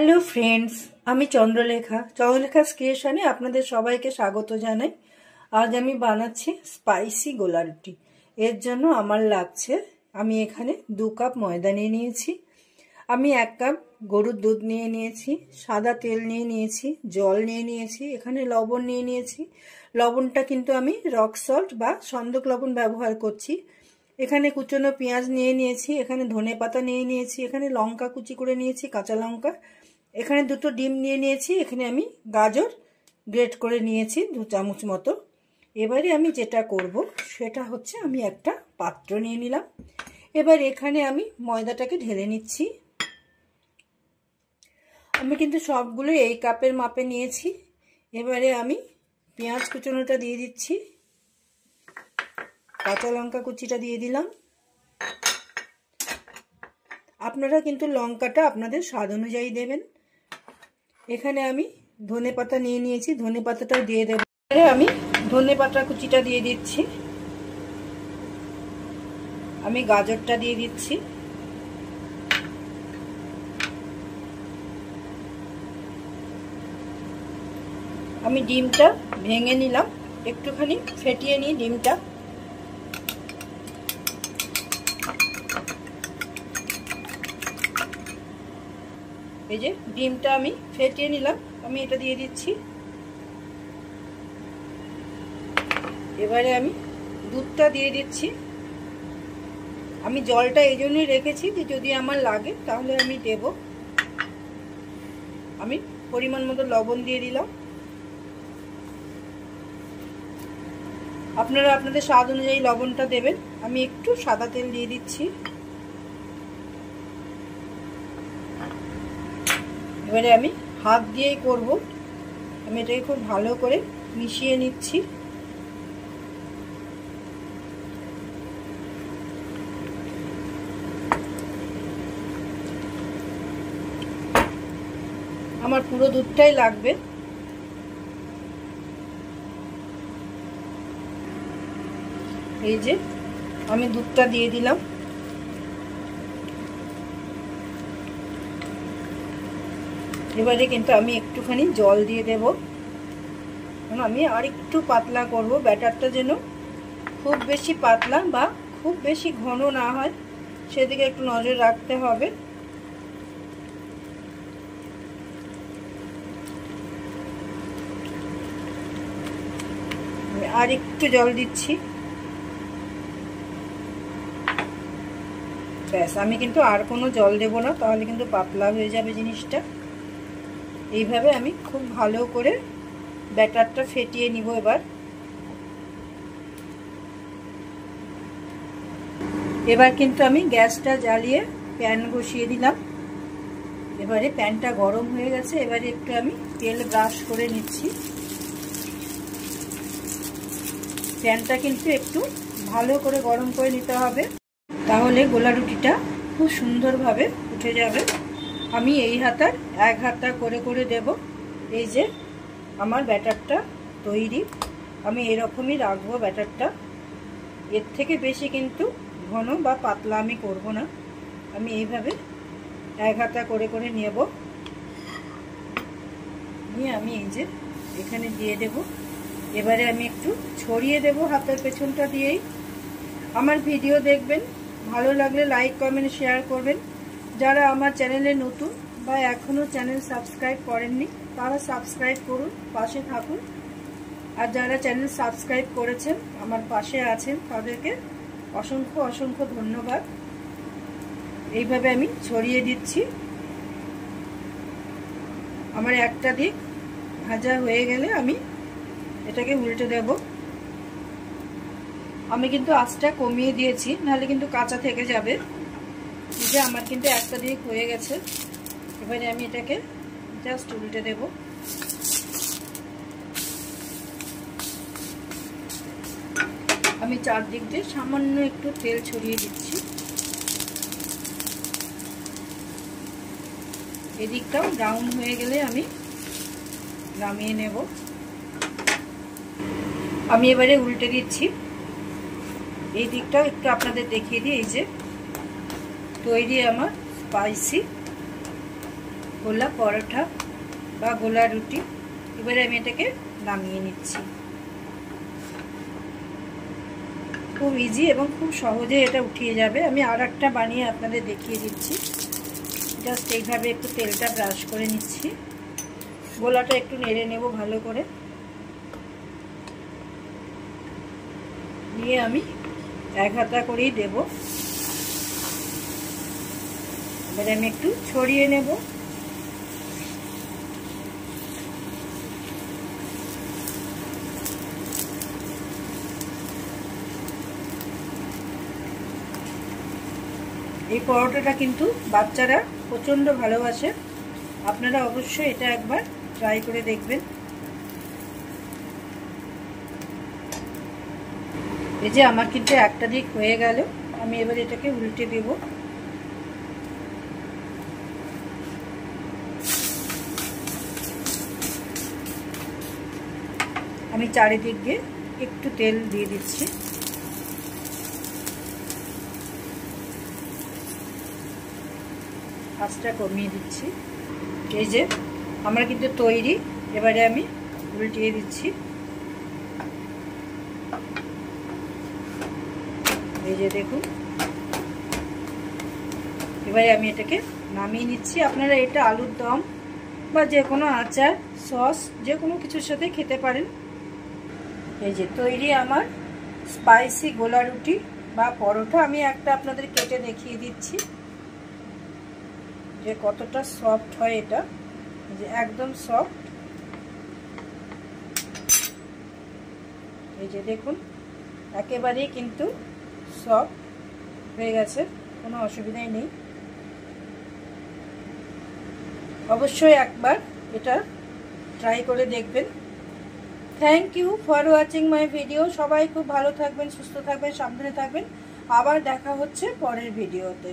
Hello friends, আমি চন্দ্রলেখা ক্রিয়েশনে আপনাদের সবাইকে স্বাগত জানাই। আজ আমি বানাচ্ছি স্পাইসি গোলা রুটি। এর জন্য আমার লাগছে, আমি এখানে 2 কাপ ময়দা নিয়ে নিয়েছি, আমি 1 কাপ গরুর দুধ নিয়ে নিয়েছি, সাদা তেল নিয়ে নিয়েছি, জল নিয়ে নিয়েছি, এখানে লবণ নিয়ে নিয়েছি। লবণটা কিন্তু আমি রক সল্ট বা সন্দক লবণ ব্যবহার করছি। এখানে কুচনো পেঁয়াজ নিয়ে নিয়েছি, এখানে ধনে পাতা নিয়ে নিয়েছি, এখানে লঙ্কা কুচি করে নিয়েছি, কাঁচা লঙ্কা, এখানে 2টো ডিম নিয়ে নিয়েছি, এখানে আমি গাজর গ্রেট করে নিয়েছি 2 চামচ মতো। এবারে আমি যেটা করব সেটা হচ্ছে, আমি একটা পাত্র নিয়ে নিলাম। এবার এখানে আমি ময়দাটাকে ঢেলে নিচ্ছি। আমি কিন্তু সবগুলো এই কাপের মাপে নিয়েছি। এবারে আমি পেঁয়াজ কুচনোটা দিয়ে দিচ্ছি, কাঁচা লঙ্কা কুচিটা দিয়ে দিলাম। আপনারা কিন্তু লঙ্কাটা আপনাদের স্বাদ অনুযায়ী দেবেন। এখানে আমি ধনে পাতা নিয়ে নিয়েছি, ধনে পাতাটাও দিয়ে দেব। আমি ধনে পাতা কুচিটা দিয়ে দিচ্ছি, আমি গাজরটা দিয়ে দিচ্ছি, আমি ডিমটা ভেঙে নিলাম, একটুখানি ফেটিয়ে নিই ডিমটা। এই যে ডিমটা আমি ফেটিয়ে নিলাম, আমি এটা দিয়ে দিচ্ছি। এবারে আমি দুধটা দিয়ে দিচ্ছি। আমি জলটা এই জন্যই রেখেছি যে যদি আমার লাগে তাহলে আমি দেব। আমি পরিমাণ মতো লবণ দিয়ে দিলাম। আপনারা আপনাদের স্বাদ অনুযায়ী লবণটা দেবেন। আমি একটু সাদা তেল দিয়ে দিচ্ছি। এবারে আমি হাত দিয়েই করব, আমি এটাকে খুব ভালো করে মিশিয়ে নিচ্ছি। আমার পুরো দুধটাই লাগবে। এই যে আমি দুধটা দিয়ে দিলাম। এবারে কিন্তু আমি একটুখানি জল দিয়ে দেব, আমি আর একটু পাতলা করব। ব্যাটারটা যেন খুব বেশি পাতলা বা খুব বেশি ঘন না হয়, সেদিকে একটু নজর রাখতে হবে। আমি আর একটু জল দিচ্ছি, ব্যাস। আমি কিন্তু আর কোনো জল দেব না, তাহলে কিন্তু পাতলা হয়ে যাবে জিনিসটা। এইভাবে আমি খুব ভালো করে ব্যাটারটা ফেটিয়ে নিব। এবার কিন্তু আমি গ্যাসটা জ্বালিয়ে প্যান বসিয়ে দিলাম। এবারে প্যানটা গরম হয়ে গেছে, এবারে একটু আমি তেল ব্রাশ করে নিচ্ছি। প্যানটা কিন্তু একটু ভালো করে গরম করে নিতে হবে, তাহলে গোলা রুটিটা খুব সুন্দরভাবে উঠে যাবে। আমি এই হাতার 1 হাতা করে করে দেব। এই যে আমার ব্যাটারটা তৈরি, আমি এরকমই রাখবো ব্যাটারটা। এর থেকে বেশি কিন্তু ঘন বা পাতলা আমি করব না। আমি এইভাবে 1 হাতা করে করে নেব, নিয়ে আমি এই যে এখানে দিয়ে দেব। এবারে আমি একটু ছড়িয়ে দেব হাতের পেছনটা দিয়েই। আমার ভিডিও দেখবেন, ভালো লাগলে লাইক কমেন্ট শেয়ার করবেন। যারা আমার চ্যানেলে নতুন বা এখনও চ্যানেল সাবস্ক্রাইব করেননি তারা সাবস্ক্রাইব করুন, পাশে থাকুন। আর যারা চ্যানেল সাবস্ক্রাইব করেছেন, আমার পাশে আছেন, তাদেরকে অসংখ্য অসংখ্য ধন্যবাদ। এইভাবে আমি ছড়িয়ে দিচ্ছি। আমার একটা দিক ভাজা হয়ে গেলে আমি এটাকে উল্টে দেব। আমি কিন্তু আঁচটা কমিয়ে দিয়েছি, নাহলে কিন্তু কাঁচা থেকে যাবে। এই যে আমার কিন্তু একটা দিক হয়ে গেছে। এবারে আমি এটাকে জাস্ট উল্টে দেব। আমি চারদিক দিয়ে সামান্য একটু তেল ছড়িয়ে দিচ্ছি। এদিকটাও ব্রাউন হয়ে গেলে আমি নামিয়ে নেব। আমি এবারে উল্টে দিচ্ছি। এই দিকটাও একটু আপনাদের দেখিয়ে দিই। এই যে তৈরি আমার স্পাইসি গোলা পরোটা বা গোলা রুটি। এবারে আমি এটাকে নামিয়ে নিচ্ছি। খুব ইজি এবং খুব সহজে এটা উঠিয়ে যাবে। আমি আর একটা বানিয়ে আপনাদের দেখিয়ে দিচ্ছি। জাস্ট এইভাবে একটু তেলটা ব্রাশ করে নিচ্ছি। গোলাটা একটু নেড়ে নেব ভালো করে, নিয়ে আমি এক হাতা করেই দেব। এবারে আমি একটু ছড়িয়ে নেব। এই পরোটাটা কিন্তু বাচ্চারা প্রচণ্ড ভালোবাসে। আপনারা অবশ্যই এটা একবার ট্রাই করে দেখবেন। এই যে আমার কিন্তু একটা দিক হয়ে গেল, আমি এবার এটাকে উল্টে দেব। আমি চারিদিকে একটু তেল দিয়ে দিচ্ছি। আঁচটা কমিয়ে দিচ্ছি। এই যে আমরা কিন্তু তৈরি। এবারে আমি উল্টিয়ে দিচ্ছি। এই যে দেখুন, এবারে আমি এটাকে নামিয়ে নিচ্ছি। আপনারা এটা আলুর দম বা যে কোনো আচার, সস, যে কোনো কিছুর সাথে খেতে পারেন। এই যে তৈরি আমার স্পাইসি গোলা রুটি বা পরোটা। আমি একটা আপনাদের কেটে দেখিয়ে দিচ্ছি যে কতটা সফট হয় এটা। যে একদম সফট। এই যে দেখুন, একেবারেই কিন্তু সফট হয়ে গেছে, কোনো অসুবিধাই নেই। অবশ্যই একবার এটা ট্রাই করে দেখবেন। Thank you for watching my video. সবাই খুব ভালো থাকবেন, সুস্থ থাকবেন, সাবধানে থাকবেন। আবার দেখা হচ্ছে পরের ভিডিওতে।